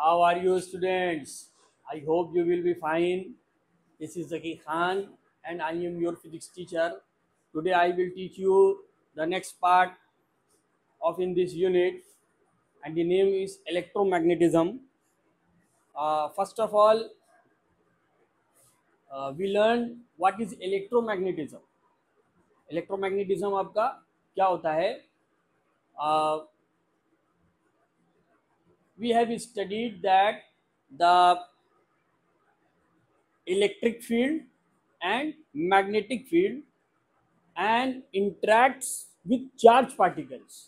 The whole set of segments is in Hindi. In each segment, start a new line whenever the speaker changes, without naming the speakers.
How are you, students? I hope you will be fine. This is Zaki Khan, and I am your physics teacher. Today, I will teach you the next part of in this unit, and the name is electromagnetism. First of all, we learn what is electromagnetism. Electromagnetism आपका क्या होता है? We have studied that the electric field and magnetic field and interacts with charge particles.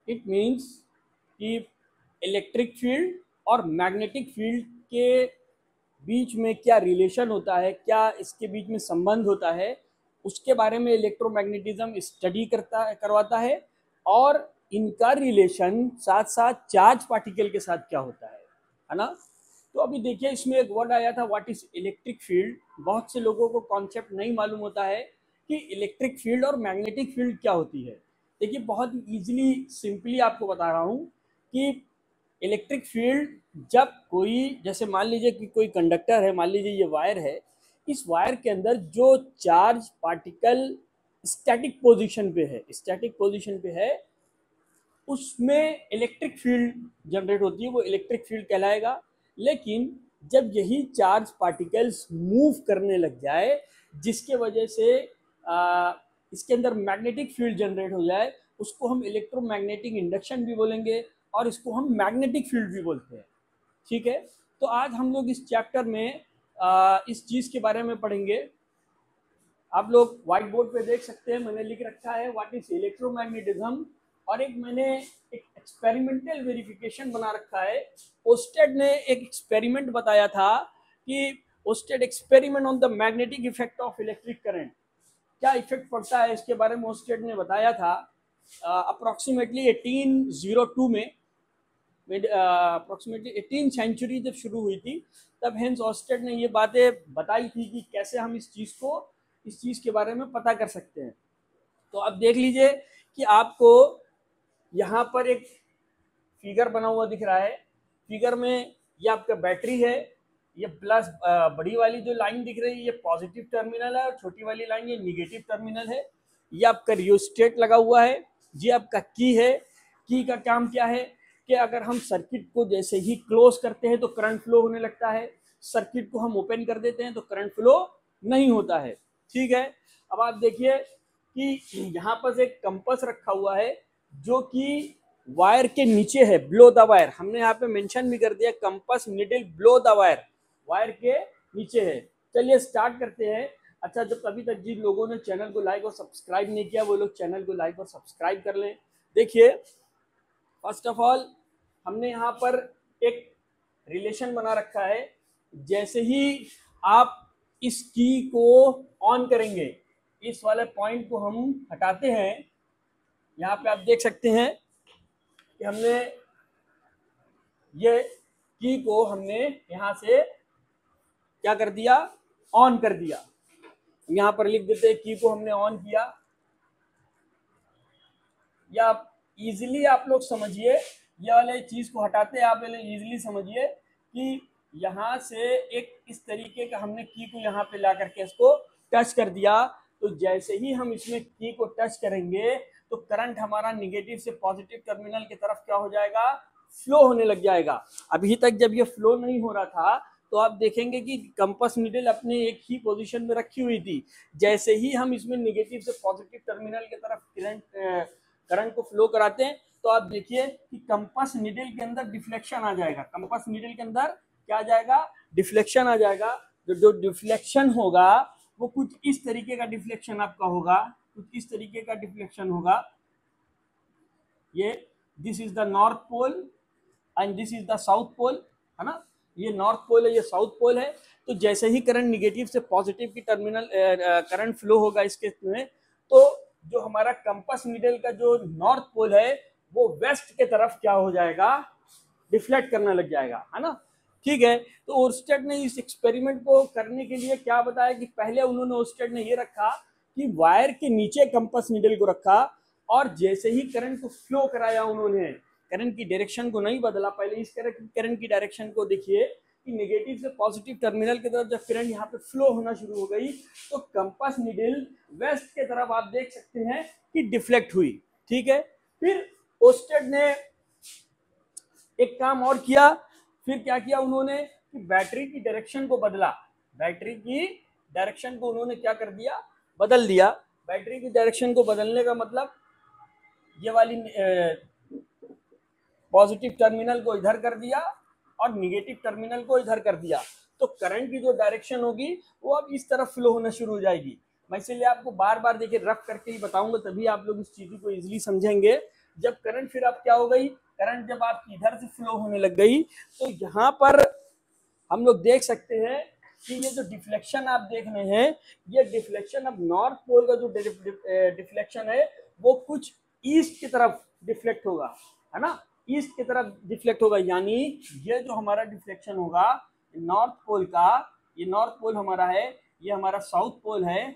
It means कि इलेक्ट्रिक फील्ड और मैग्नेटिक फील्ड के बीच में क्या रिलेशन होता है, क्या इसके बीच में संबंध होता है, उसके बारे में इलेक्ट्रोमैग्नेटिज्म स्टडी करवाता है। और इनका रिलेशन साथ साथ चार्ज पार्टिकल के साथ क्या होता है ना। तो अभी देखिए, इसमें एक वर्ड आया था व्हाट इज इलेक्ट्रिक फील्ड। बहुत से लोगों को कॉन्सेप्ट नहीं मालूम होता है कि इलेक्ट्रिक फील्ड और मैग्नेटिक फील्ड क्या होती है। देखिए, बहुत इजीली सिंपली आपको बता रहा हूँ कि इलेक्ट्रिक फील्ड जब कोई, जैसे मान लीजिए कि कोई कंडक्टर है, मान लीजिए ये वायर है, इस वायर के अंदर जो चार्ज पार्टिकल स्टैटिक पोजीशन पे है उसमें इलेक्ट्रिक फील्ड जनरेट होती है, वो इलेक्ट्रिक फील्ड कहलाएगा। लेकिन जब यही चार्ज पार्टिकल्स मूव करने लग जाए, जिसके वजह से इसके अंदर मैग्नेटिक फील्ड जनरेट हो जाए, उसको हम इलेक्ट्रोमैग्नेटिक इंडक्शन भी बोलेंगे और इसको हम मैग्नेटिक फील्ड भी बोलते हैं। ठीक है, तो आज हम लोग इस चैप्टर में इस चीज़ के बारे में पढ़ेंगे। आप लोग व्हाइट बोर्ड पे देख सकते हैं, मैंने लिख रखा है व्हाट इज इलेक्ट्रोमैग्नेटिज्म, और मैंने एक एक्सपेरिमेंटल वेरिफिकेशन बना रखा है। ओस्टेड ने एक एक्सपेरिमेंट बताया था कि ousted experiment on the magnetic effect of electric current, क्या इफेक्ट पड़ता है इसके बारे में ओस्टेड ने बताया था। अप्रॉक्सीमेटली 1802 में अप्रॉक्सीमेटली 18 सेंचुरी जब शुरू हुई थी, तब हेंस ओस्टेड ने ये बातें बताई थी कि कैसे हम इस चीज़ के बारे में पता कर सकते हैं। तो अब देख लीजिए कि आपको यहाँ पर एक फिगर बना हुआ दिख रहा है। फिगर में ये आपका बैटरी है, ये प्लस बड़ी वाली जो लाइन दिख रही है ये पॉजिटिव टर्मिनल है और छोटी वाली लाइन ये निगेटिव टर्मिनल है। ये आपका रियोस्टेट लगा हुआ है, ये आपका की है। की का काम क्या है कि अगर हम सर्किट को जैसे ही क्लोज करते हैं तो करंट फ्लो होने लगता है, सर्किट को हम ओपन कर देते हैं तो करंट फ्लो नहीं होता है। ठीक है, अब आप देखिए कि यहाँ पर एक कंपास रखा हुआ है जो कि वायर के नीचे है, बिलो द वायर। हमने यहाँ पे मेंशन भी कर दिया compass needle below the wire, wire के नीचे है। चलिए स्टार्ट करते हैं। अच्छा, जब अभी तक जिन लोगों ने चैनल को लाइक और सब्सक्राइब नहीं किया वो लोग चैनल को लाइक और सब्सक्राइब कर लें। देखिए, फर्स्ट ऑफ ऑल हमने यहाँ पर एक रिलेशन बना रखा है। जैसे ही आप इस की को ऑन करेंगे, इस वाले पॉइंट को हम हटाते हैं, यहाँ पे आप देख सकते हैं कि हमने ये की को हमने यहाँ से क्या कर दिया, ऑन कर दिया। यहाँ पर लिख देते हैं की को हमने ऑन किया। या इजीली आप लोग समझिए, ये वाले चीज को हटाते हैं, आप इजीली समझिए कि यहाँ से एक इस तरीके का हमने की को यहाँ पे ला करके इसको टच कर दिया। तो जैसे ही हम इसमें की को टच करेंगे तो करंट हमारा निगेटिव से पॉजिटिव टर्मिनल की तरफ क्या हो जाएगा, फ्लो होने लग जाएगा। अभी तक जब ये फ्लो नहीं हो रहा था तो आप देखेंगे कि कंपास नीडल अपने एक ही पोजीशन में रखी हुई थी। जैसे ही हम इसमें निगेटिव से पॉजिटिव टर्मिनल की तरफ करंट को फ्लो कराते हैं तो आप देखिए कि कंपास नीडल के अंदर डिफ्लेक्शन आ जाएगा। कंपास नीडल के अंदर क्या आ जाएगा, डिफ्लेक्शन आ जाएगा। जो डिफ्लेक्शन होगा वो कुछ इस तरीके का डिफ्लेक्शन आपका होगा, कुछ इस तरीके का डिफ्लेक्शन होगा। ये this is the north pole and this is the south pole, है ना। ये नॉर्थ पोल है, ये साउथ पोल है। तो जैसे ही करंट निगेटिव से पॉजिटिव की टर्मिनल करंट फ्लो होगा इसके में, तो जो हमारा कंपास नीडल का जो नॉर्थ पोल है वो वेस्ट के तरफ क्या हो जाएगा, डिफ्लेक्ट करने लग जाएगा, है ना। ठीक है, तो ओर्स्टेड ने इस एक्सपेरिमेंट को करने के लिए क्या बताया कि पहले उन्होंने ओर्स्टेड ने ये रखा कि वायर के नीचे कंपास नीडल को रखा और जैसे ही करंट को फ्लो कराया उन्होंने, करंट की डायरेक्शन को नहीं बदला, पहले इस करंट की डायरेक्शन को देखिए कि नेगेटिव से पॉजिटिव टर्मिनल की तरफ जब करंट यहाँ पे फ्लो होना शुरू हो गई तो कंपास नीडल वेस्ट के तरफ आप देख सकते हैं कि डिफ्लेक्ट हुई। ठीक है, फिर ओस्टेड ने एक काम और किया, फिर क्या किया उन्होंने कि बैटरी की डायरेक्शन को बदला, बैटरी की डायरेक्शन को उन्होंने क्या कर दिया, बदल दिया। बैटरी की डायरेक्शन को बदलने का मतलब ये वाली पॉजिटिव टर्मिनल को इधर कर दिया और निगेटिव टर्मिनल को इधर कर दिया, तो करंट की जो डायरेक्शन होगी वो अब इस तरफ फ्लो होना शुरू हो जाएगी। मैं इसलिए आपको बार बार देखिए रफ करके ही बताऊंगा, तभी आप लोग इस चीज को इजीली समझेंगे। जब करंट फिर आप क्या हो गई, करंट जब आपकी इधर से फ्लो होने लग गई तो यहाँ पर हम लोग देख सकते हैं कि ये जो डिफ्लेक्शन आप देख रहे हैं, ये डिफ्लेक्शन अब नॉर्थ पोल का जो डिफ्लेक्शन है वो कुछ ईस्ट की तरफ डिफ्लेक्ट होगा, है ना, ईस्ट की तरफ डिफ्लेक्ट होगा। यानी ये जो हमारा डिफ्लेक्शन होगा नॉर्थ पोल का, ये नॉर्थ पोल हमारा है, ये हमारा साउथ पोल है,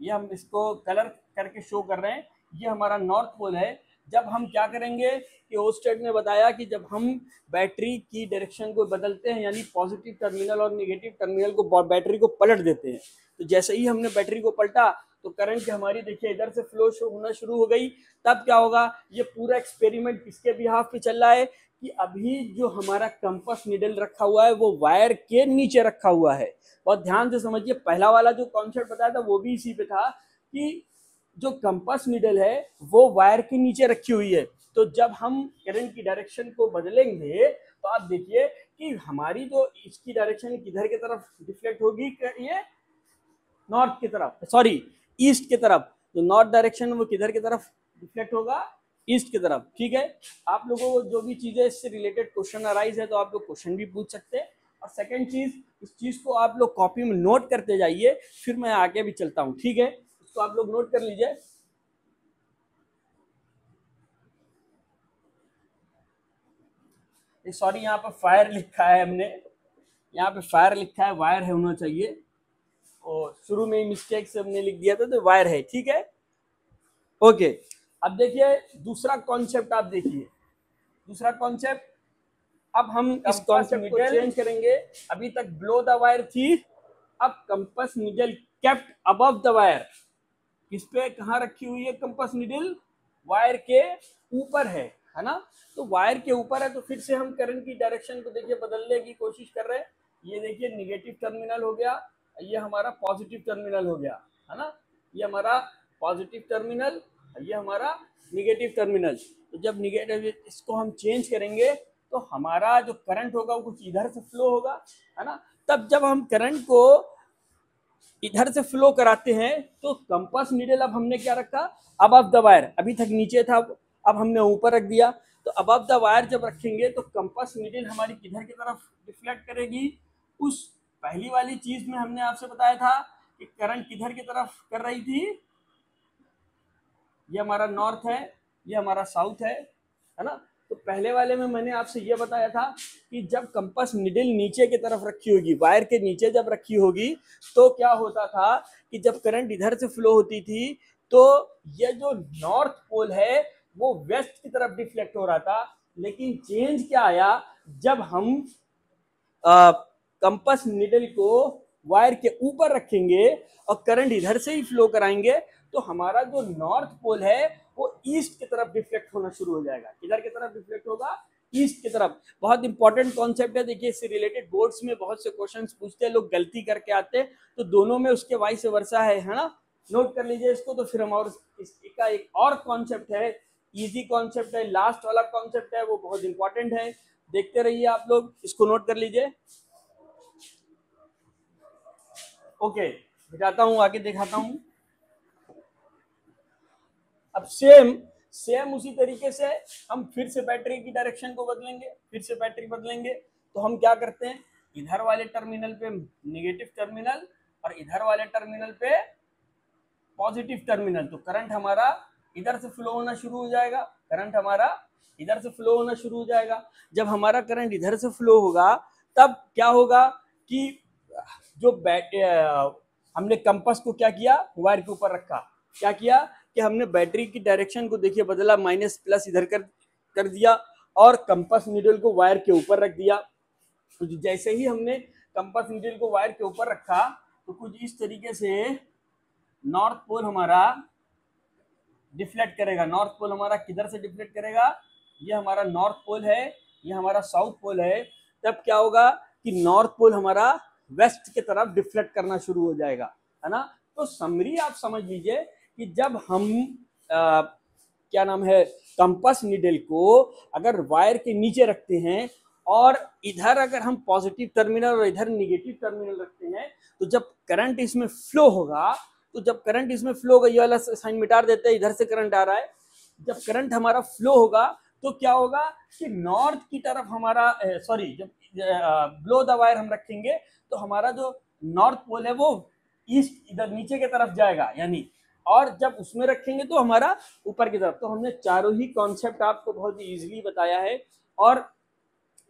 ये हम इसको कलर करके शो कर रहे हैं, ये हमारा नॉर्थ पोल है। जब हम क्या करेंगे कि ओस्टेड ने बताया कि जब हम बैटरी की डायरेक्शन को बदलते हैं, यानी पॉजिटिव टर्मिनल और नेगेटिव टर्मिनल को बैटरी को पलट देते हैं, तो जैसे ही हमने बैटरी को पलटा तो करंट हमारी देखिए इधर से फ्लो होना शुरू हो गई। तब क्या होगा, ये पूरा एक्सपेरिमेंट किसके बिहाफ पे चल रहा है कि अभी जो हमारा कंपास निडल रखा हुआ है वो वायर के नीचे रखा हुआ है। बहुत ध्यान से समझिए, पहला वाला जो कॉन्सेप्ट बताया था वो भी इसी पे था कि जो कंपास निडल है वो वायर के नीचे रखी हुई है, तो जब हम करंट की डायरेक्शन को बदलेंगे तो आप देखिए कि हमारी जो इसकी डायरेक्शन किधर की तरफ डिफ्लेक्ट होगी, ये नॉर्थ की तरफ, सॉरी ईस्ट की तरफ। तो नॉर्थ डायरेक्शन वो किधर की तरफ डिफ्लेक्ट होगा, ईस्ट की तरफ। ठीक है, आप लोगों को जो भी चीजें इससे रिलेटेड क्वेश्चन अराइज है तो आप लोग क्वेश्चन भी पूछ सकते हैं। और सेकंड चीज, इस चीज को आप लोग कॉपी में नोट करते जाइए, फिर मैं आगे भी चलता हूँ। ठीक है, इसको आप लोग नोट कर लीजिए। सॉरी, यहाँ पर फायर लिखा है हमने, यहाँ पे फायर लिखा है, वायर है होना चाहिए, और शुरू में ही मिस्टेक से हमने लिख दिया था तो वायर है। ठीक है, ओके। अब देखिए दूसरा कॉन्सेप्ट, आप देखिए दूसरा कॉन्सेप्ट, अब हम इस कॉन्सेप्ट को चेंज करेंगे। अभी तक ब्लो द वायर थी, अब compass needle kept above the wire. किस पे, कहाँ रखी हुई है कंपास निडल, वायर के ऊपर है ना, तो वायर के ऊपर है। तो फिर से हम करंट की डायरेक्शन को देखिए बदलने की कोशिश कर रहे हैं। ये देखिए निगेटिव टर्मिनल हो गया, ये हमारा पॉजिटिव टर्मिनल हो गया, है ना, ये हमारा पॉजिटिव टर्मिनल, ये हमारा निगेटिव टर्मिनल। तो जब निगेटिव इसको हम चेंज करेंगे तो हमारा जो करंट होगा वो कुछ इधर से फ्लो होगा, है ना। तब जब हम करंट को इधर से फ्लो कराते हैं तो कंपास नीडल अब हमने क्या रखा, अबव द वायर, अभी तक नीचे था अब हमने ऊपर रख दिया। तो अबव द वायर जब रखेंगे तो कंपास नीडल हमारी किधर की तरफ डिफ्लेक्ट करेगी, उस पहली वाली चीज में हमने आपसे बताया था कि करंट किधर की तरफ कर रही थी, ये हमारा नॉर्थ है, ये हमारा साउथ है ना। तो पहले वाले में मैंने आपसे ये बताया था कि जब कंपास निडल नीचे की तरफ रखी होगी, वायर के नीचे जब रखी होगी, तो क्या होता था कि जब करंट इधर से फ्लो होती थी तो ये जो नॉर्थ पोल है वो वेस्ट की तरफ डिफ्लेक्ट हो रहा था। लेकिन चेंज क्या आया, जब हम कंपास निडल को वायर के ऊपर रखेंगे और करंट इधर से ही फ्लो कराएंगे तो हमारा जो नॉर्थ पोल है वो ईस्ट की तरफ डिफ्लेक्ट होना शुरू हो जाएगा। किधर की तरफ डिफ्लेक्ट होगा, ईस्ट की तरफ। बहुत इंपॉर्टेंट कॉन्सेप्ट है, देखिए इससे रिलेटेड बोर्ड्स में बहुत से क्वेश्चंस पूछते हैं, लोग गलती करके आते हैं, तो दोनों में उसके वाइस वर्सा है ना, नोट कर लीजिए इसको। तो फिर हम और इसका एक और कॉन्सेप्ट है, इजी कॉन्सेप्ट है, लास्ट वाला कॉन्सेप्ट है, वो बहुत इंपॉर्टेंट है, देखते रहिए आप लोग, इसको नोट कर लीजिए। ओके, दिखाता हूं, आगे दिखाता हूं। अब सेम उसी तरीके से हम फिर से बैटरी की डायरेक्शन को बदलेंगे, फिर से बैटरी बदलेंगे। तो हम क्या करते हैं, इधर वाले टर्मिनल पे नेगेटिव टर्मिनल और इधर वाले टर्मिनल पे पॉजिटिव टर्मिनल। तो करंट हमारा इधर से फ्लो होना शुरू हो जाएगा, करंट हमारा इधर से फ्लो होना शुरू हो जाएगा। जब हमारा करंट इधर से फ्लो होगा तब क्या होगा कि जो हमने कंपास को क्या किया, वायर के ऊपर रखा, क्या किया कि हमने बैटरी की डायरेक्शन को देखिए बदला, माइनस प्लस इधर कर कर दिया और कंपास नीडल को वायर के ऊपर रख दिया। तो जैसे ही हमने कंपास नीडल को वायर के ऊपर रखा तो कुछ इस तरीके से नॉर्थ पोल हमारा डिफ्लेक्ट करेगा। नॉर्थ पोल हमारा किधर से डिफ्लेक्ट करेगा? ये हमारा नॉर्थ पोल है, ये हमारा साउथ पोल है। तब क्या होगा कि नॉर्थ पोल हमारा वेस्ट की तरफ डिफ्लेक्ट करना शुरू हो जाएगा, है ना। तो समरी आप समझ लीजिए कि जब हम क्या नाम है कंपास नीडल को अगर वायर के नीचे रखते हैं और इधर अगर हम पॉजिटिव टर्मिनल और इधर निगेटिव टर्मिनल रखते हैं तो जब करंट इसमें फ्लो होगा, तो जब करंट इसमें फ्लो होगा, ये वाला साइन मिटा देते हैं, इधर से करंट आ रहा है। जब करंट हमारा फ्लो होगा तो क्या होगा कि नॉर्थ की तरफ हमारा जब ब्लो द वायर हम रखेंगे तो हमारा जो नॉर्थ पोल है वो ईस्ट इधर नीचे की तरफ जाएगा यानी, और जब उसमें रखेंगे तो हमारा ऊपर की तरफ। तो हमने चारों ही कॉन्सेप्ट आपको बहुत ही इजीली बताया है। और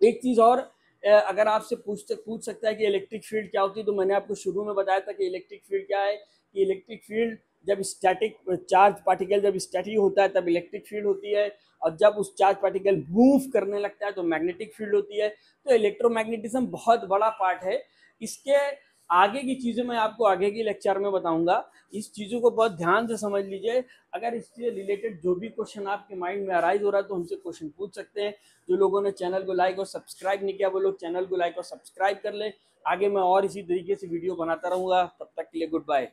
एक चीज और अगर आपसे पूछ सकता है कि इलेक्ट्रिक फील्ड क्या होती है, तो मैंने आपको शुरू में बताया था कि इलेक्ट्रिक फील्ड क्या है। कि इलेक्ट्रिक फील्ड जब स्टैटिक चार्ज पार्टिकल जब स्टैटिक होता है तब इलेक्ट्रिक फील्ड होती है, और जब उस चार्ज पार्टिकल मूव करने लगता है तो मैग्नेटिक फील्ड होती है। तो इलेक्ट्रोमैग्नेटिज्म बहुत बड़ा पार्ट है। इसके आगे की चीज़ें मैं आपको आगे की लेक्चर में बताऊंगा। इस चीज़ों को बहुत ध्यान से समझ लीजिए। अगर इससे रिलेटेड जो भी क्वेश्चन आपके माइंड में अराइज हो रहा है तो हमसे क्वेश्चन पूछ सकते हैं। जो लोगों ने चैनल को लाइक और सब्सक्राइब नहीं किया वो लोग चैनल को लाइक और सब्सक्राइब कर लें। आगे मैं और इसी तरीके से वीडियो बनाता रहूँगा। तब तक के लिए गुड बाय।